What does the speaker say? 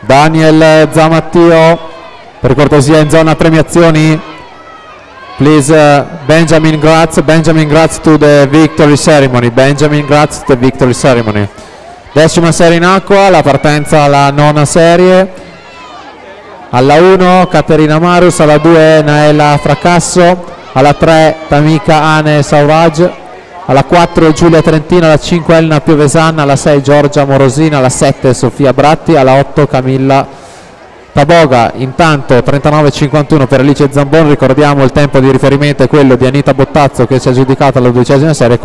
Daniel Zamattio, per cortesia in zona premiazioni. Please, Benjamin Graz to the victory ceremony. Benjamin Graz to the victory ceremony. 10ª serie in acqua, la partenza alla 9ª serie. Alla 1 Caterina Marus, alla 2 Naela Fracasso, alla 3 Tamika Ane Sauraj, alla 4 Giulia Trentina, alla 5 Elena Piovesan, alla 6 Giorgia Morosina, alla 7 Sofia Bratti, alla 8 Camilla Taboga. Intanto 39,51 per Alice Zambon. Ricordiamo il tempo di riferimento è quello di Anita Bottazzo che si è aggiudicata la 12ª serie con